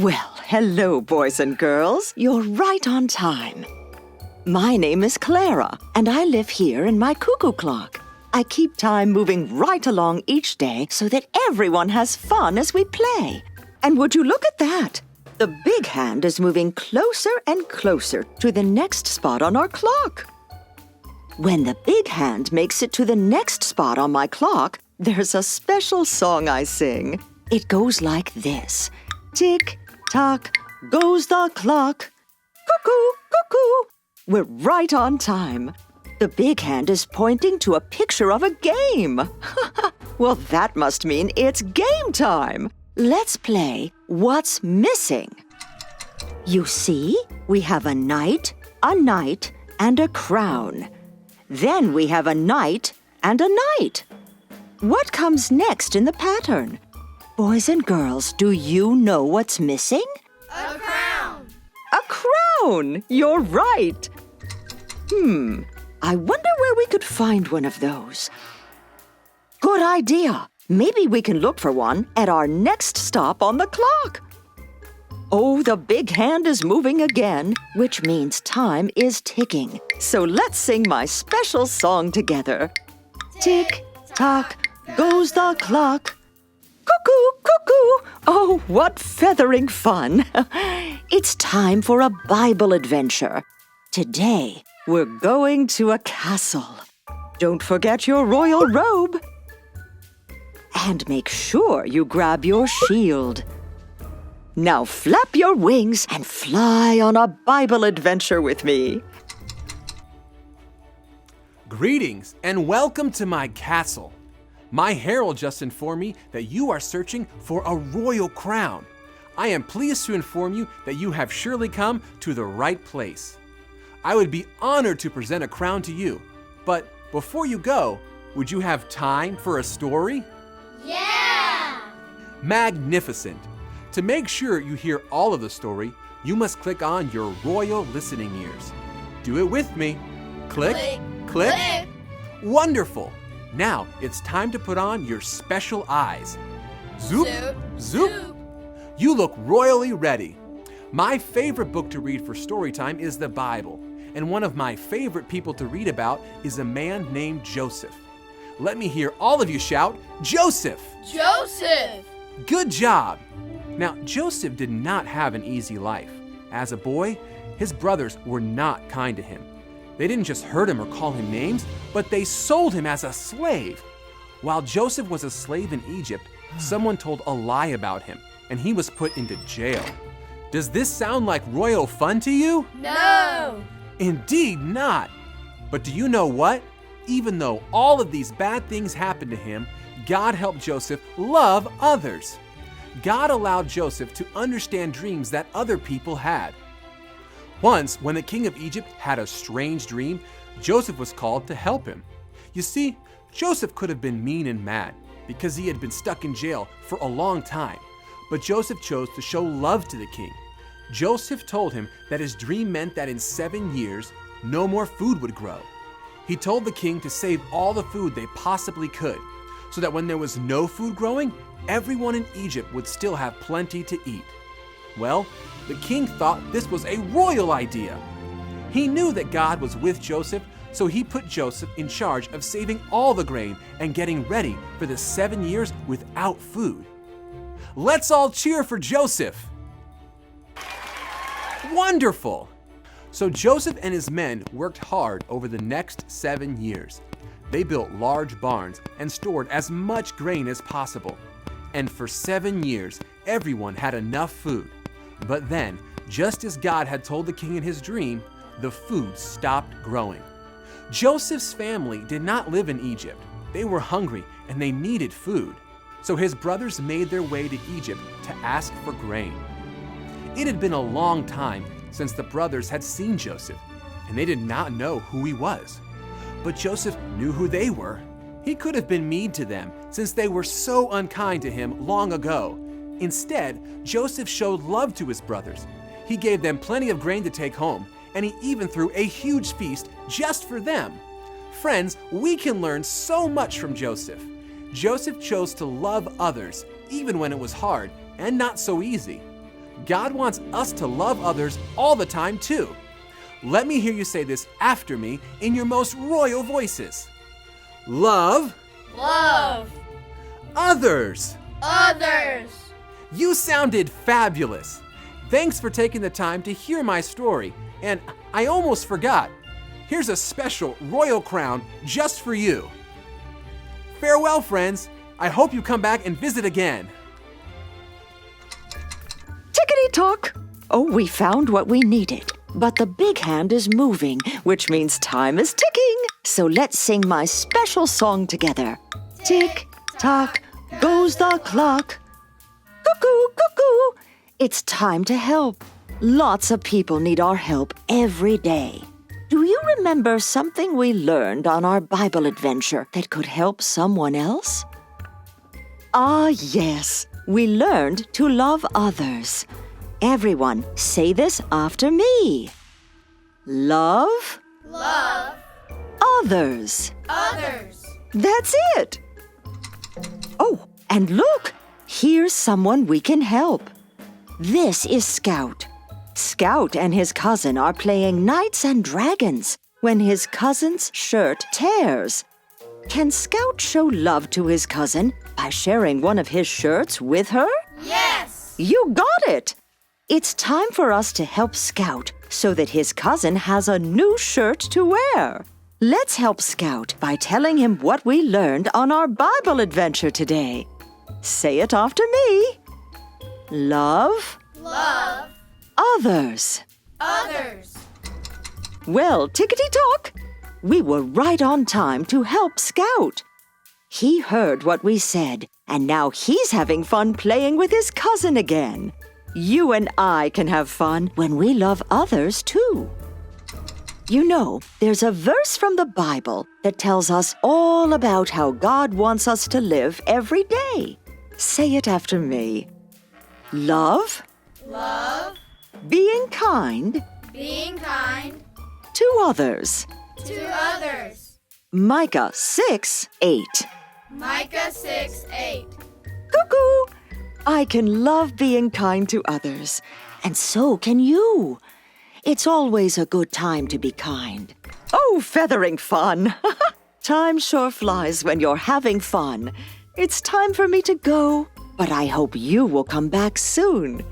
Well, hello, boys and girls. You're right on time. My name is Clara, and I live here in my cuckoo clock. I keep time moving right along each day so that everyone has fun as we play. And would you look at that? The big hand is moving closer and closer to the next spot on our clock. When the big hand makes it to the next spot on my clock, there's a special song I sing. It goes like this. Tick-tock goes the clock. Cuckoo, cuckoo. We're right on time. The big hand is pointing to a picture of a game. Well, that must mean it's game time. Let's play What's Missing? You see, we have a knight, and a crown. Then we have a knight and a knight. What comes next in the pattern? Boys and girls, do you know what's missing? A crown! A crown! You're right. I wonder where we could find one of those. Good idea. Maybe we can look for one at our next stop on the clock. Oh, the big hand is moving again, which means time is ticking. So let's sing my special song together. Tick-tock goes the clock. Cuckoo, cuckoo. Oh, what feathering fun. It's time for a Bible adventure. Today, we're going to a castle. Don't forget your royal robe. And make sure you grab your shield. Now flap your wings and fly on a Bible adventure with me. Greetings and welcome to my castle. My herald just informed me that you are searching for a royal crown. I am pleased to inform you that you have surely come to the right place. I would be honored to present a crown to you, but before you go, would you have time for a story? Yeah! Magnificent! To make sure you hear all of the story, you must click on your royal listening ears. Do it with me. Click, click. Click. Wonderful! Now it's time to put on your special eyes. Zoop, zoop. You look royally ready. My favorite book to read for story time is the Bible, and one of my favorite people to read about is a man named Joseph. Let me hear all of you shout, Joseph! Joseph! Good job! Now, Joseph did not have an easy life. As a boy, his brothers were not kind to him. They didn't just hurt him or call him names, but they sold him as a slave. While Joseph was a slave in Egypt, someone told a lie about him, and he was put into jail. Does this sound like royal fun to you? No! Indeed not. But do you know what? Even though all of these bad things happened to him, God helped Joseph love others. God allowed Joseph to understand dreams that other people had. Once, when the king of Egypt had a strange dream, Joseph was called to help him. You see, Joseph could have been mean and mad because he had been stuck in jail for a long time. But Joseph chose to show love to the king. Joseph told him that his dream meant that in 7 years, no more food would grow. He told the king to save all the food they possibly could, so that when there was no food growing, everyone in Egypt would still have plenty to eat. Well, the king thought this was a royal idea. He knew that God was with Joseph, so he put Joseph in charge of saving all the grain and getting ready for the 7 years without food. Let's all cheer for Joseph! Wonderful! So Joseph and his men worked hard over the next 7 years. They built large barns and stored as much grain as possible. And for 7 years, everyone had enough food. But then, just as God had told the king in his dream, the food stopped growing. Joseph's family did not live in Egypt. They were hungry and they needed food. So his brothers made their way to Egypt to ask for grain. It had been a long time since the brothers had seen Joseph, and they did not know who he was. But Joseph knew who they were. He could have been mean to them since they were so unkind to him long ago. Instead, Joseph showed love to his brothers. He gave them plenty of grain to take home, and he even threw a huge feast just for them. Friends, we can learn so much from Joseph. Joseph chose to love others, even when it was hard and not so easy. God wants us to love others all the time, too. Let me hear you say this after me in your most royal voices. Love Love. others. Others. You sounded fabulous. Thanks for taking the time to hear my story. And I almost forgot. Here's a special royal crown just for you. Farewell, friends. I hope you come back and visit again. Tickety-tock! Oh, we found what we needed. But the big hand is moving, which means time is ticking. So let's sing my special song together. Tick-tock goes the clock. Cuckoo, cuckoo! It's time to help. Lots of people need our help every day. Do you remember something we learned on our Bible adventure that could help someone else? Ah, yes. We learned to love others. Everyone, say this after me. Love Love. others. Others. That's it. Oh, and look, here's someone we can help. This is Scout. Scout and his cousin are playing Knights and Dragons when his cousin's shirt tears. Can Scout show love to his cousin by sharing one of his shirts with her? Yes. You got it! It's time for us to help Scout so that his cousin has a new shirt to wear. Let's help Scout by telling him what we learned on our Bible adventure today. Say it after me. Love Love. others. Others. Well, tickety-tock, we were right on time to help Scout. He heard what we said, and now he's having fun playing with his cousin again. You and I can have fun when we love others, too. You know, there's a verse from the Bible that tells us all about how God wants us to live every day. Say it after me. Love, Love. being kind Being kind to others. to others. Micah 6:8. Micah 6:8. Cuckoo! I can love being kind to others, and so can you. It's always a good time to be kind. Oh, feathering fun! Time sure flies when you're having fun. It's time for me to go, but I hope you will come back soon.